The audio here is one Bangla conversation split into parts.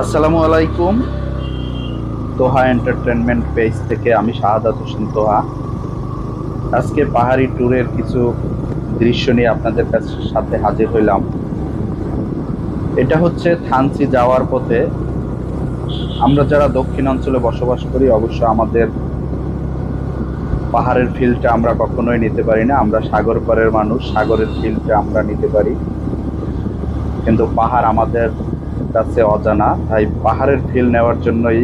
আসসালামু আলাইকুম। তোহা এন্টারটেনমেন্ট পেজ থেকে আমি শাহাদাত হোসেন তোহা। আজকে পাহাড়ি ট্যুরের কিছু দৃশ্য নিয়ে আপনাদের কাছে সাথে হাজির হইলাম। এটা হচ্ছে থানচি যাওয়ার পথে। আমরা যারা দক্ষিণাঞ্চলে বসবাস করি অবশ্য আমাদের পাহাড়ের ফিলটা আমরা কখনোই নিতে পারি না। আমরা সাগর পাড়ের মানুষ, সাগরের ফিলটা আমরা নিতে পারি, কিন্তু পাহাড় আমাদের কাছে অজানা। তাই পাহাড়ের ফিল নেওয়ার জন্যই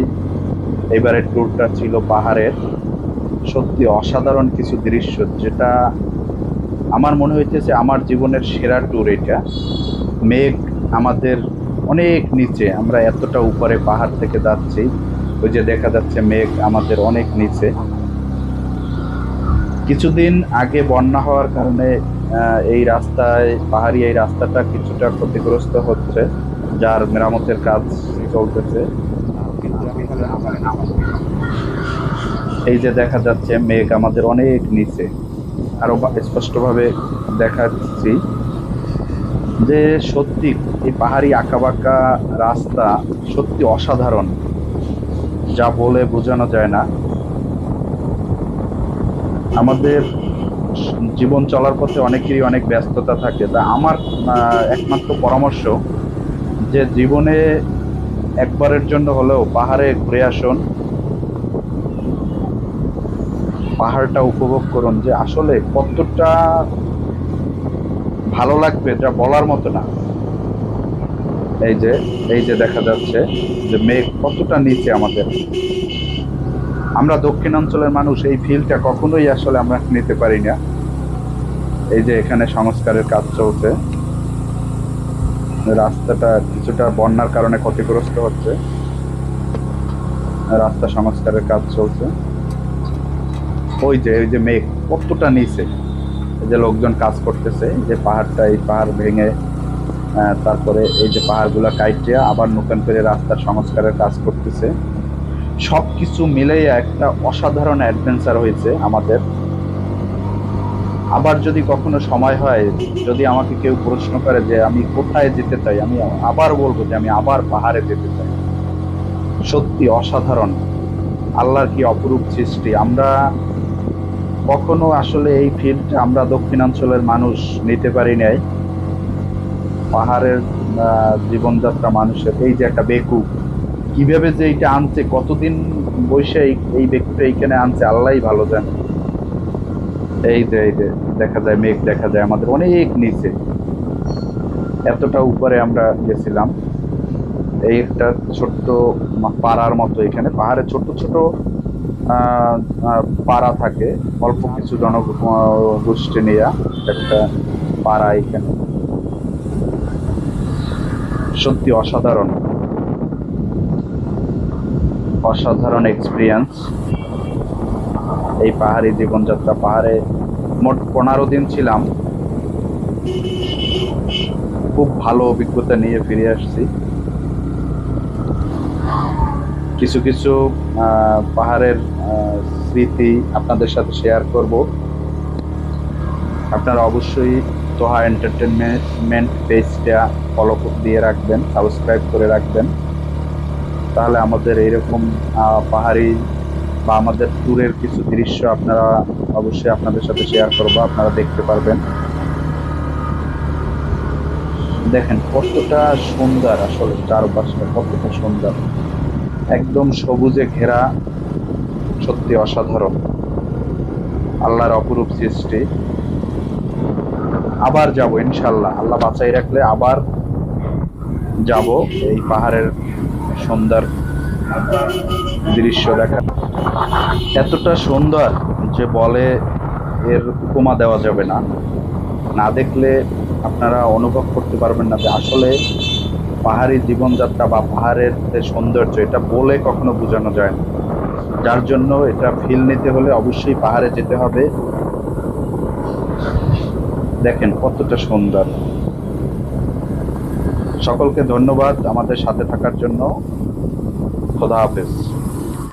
এবারের ট্যুরটা ছিল পাহাড়ের। সত্যি অসাধারণ কিছু দৃশ্য, যেটা আমার মনে হইতেছে আমার জীবনের সেরা ট্যুর এটা। মেঘ আমাদের অনেক নিচে, আমরা এতটা উপরে পাহাড় থেকে যাচ্ছি, ওই যে দেখা যাচ্ছে মেঘ আমাদের অনেক নিচে। কিছুদিন আগে বন্যা হওয়ার কারণে এই রাস্তায়, পাহাড়ি এই রাস্তাটা কিছুটা ক্ষতিগ্রস্ত হচ্ছে, যার মেরামতের কাজ চলতেছে। এই যে দেখা যাচ্ছে মেঘ আমাদের অনেক নিচে, আরো স্পষ্টভাবে দেখাচ্ছি যে সত্যি এই পাহাড়ি আঁকাবাঁকা রাস্তা সত্যি অসাধারণ, যা বলে বোঝানো যায় না। আমাদের জীবন চলার পথে অনেকেরই অনেক ব্যস্ততা থাকে, তা আমার একমাত্র পরামর্শ যে জীবনে একবারের জন্য হলেও পাহাড়ে ঘুরে আসুন, পাহাড়টা উপভোগ করুন, যে আসলে কতটা ভালো লাগবে যা বলার মতো না। এই যে এই যে দেখা যাচ্ছে যে মেঘ কতটা নিচে আমাদের। আমরা দক্ষিণাঞ্চলের মানুষ, এই ফিলটা কখনোই আসলে আমরা নিতে পারি না। এই যে এখানে সংস্কারের কাজ চলছে, রাস্তাটা কিছুটা বন্যার কারণে ক্ষতিগ্রস্ত হচ্ছে, রাস্তা সংস্কারের কাজ চলছে। ওই যে মেঘ কতটা নিচে, এই যে লোকজন কাজ করতেছে, এই যে পাহাড়টা, এই পাহাড় ভেঙে তারপরে এই যে পাহাড়গুলা কাইটিয়া আবার নতুন করে রাস্তার সংস্কারের কাজ করতেছে। সবকিছু মিলেই একটা অসাধারণ অ্যাডভেঞ্চার হয়েছে আমাদের। আবার যদি কখনো সময় হয়, যদি আমাকে কেউ প্রশ্ন করে যে আমি কোথায় যেতে চাই, আমি আবার বলবো যে আমি আবার পাহাড়ে যেতে চাই। সত্যি অসাধারণ, আল্লাহর কি অপরূপ সৃষ্টি। আমরা কখনো আসলে এই ফিল্ডটা আমরা দক্ষিণাঞ্চলের মানুষ নিতে পারি নাই। পাহাড়ের জীবনযাত্রা মানুষের, এই যে একটা বেকু কিভাবে যে এইটা আনছে, কতদিন বসে এই বেকুটা এইখানে আনছে আল্লাহই ভালো জানে। এই যে দেখা যায় মেঘ, দেখা যায় আমাদের অনেক নিচে, এতটা উপরে আমরা গেছিলাম। এই একটা ছোট্ট পাড়ার মতো, এখানে পাহাড়ে ছোট ছোট পাড়া থাকে, অল্প কিছু জনগোষ্ঠী নিয়ে একটা পাড়া এখানে। সত্যি অসাধারণ, অসাধারণ এক্সপিরিয়েন্স এই পাহাড়ি জীবনযাত্রা। পাহাড়ে মোট 15 দিন ছিলাম, খুব ভালো অভিজ্ঞতা নিয়ে ফিরে আসছি। কিছু কিছু পাহাড়ের স্মৃতি আপনাদের সাথে শেয়ার করব। আপনারা অবশ্যই তোহা এন্টারটেনমেন্ট পেজটা ফলো দিয়ে রাখবেন, সাবস্ক্রাইব করে রাখবেন, তাহলে আমাদের এইরকম পাহাড়ি বা আমাদের ট্যুরের কিছু দৃশ্য আপনারা অবশ্যই আপনাদের সাথে শেয়ার করবো, আপনারা দেখতে পারবেন। দেখেন কতটা সুন্দর, আসলে চারপাশটা কতটা সুন্দর, একদম সবুজে ঘেরা, সত্যি অসাধারণ, আল্লাহর অপরূপ সৃষ্টি। আবার যাব ইনশাল্লাহ, আল্লাহ বাঁচাই রাখলে আবার যাব এই পাহাড়ের সুন্দর দৃশ্য দেখা। এতটা সুন্দর যে বলে এর উপমা দেওয়া যাবে না, না দেখলে আপনারা অনুভব করতে পারবেন না যে আসলে পাহাড়ি জীবনযাত্রা বা পাহাড়ের যে সৌন্দর্য, এটা বলে কখনো বোঝানো যায় না। যার জন্য এটা ফিল নিতে হলে অবশ্যই পাহাড়ে যেতে হবে। দেখেন কতটা সুন্দর। সকলকে ধন্যবাদ আমাদের সাথে থাকার জন্য। খোদা হাফেজ।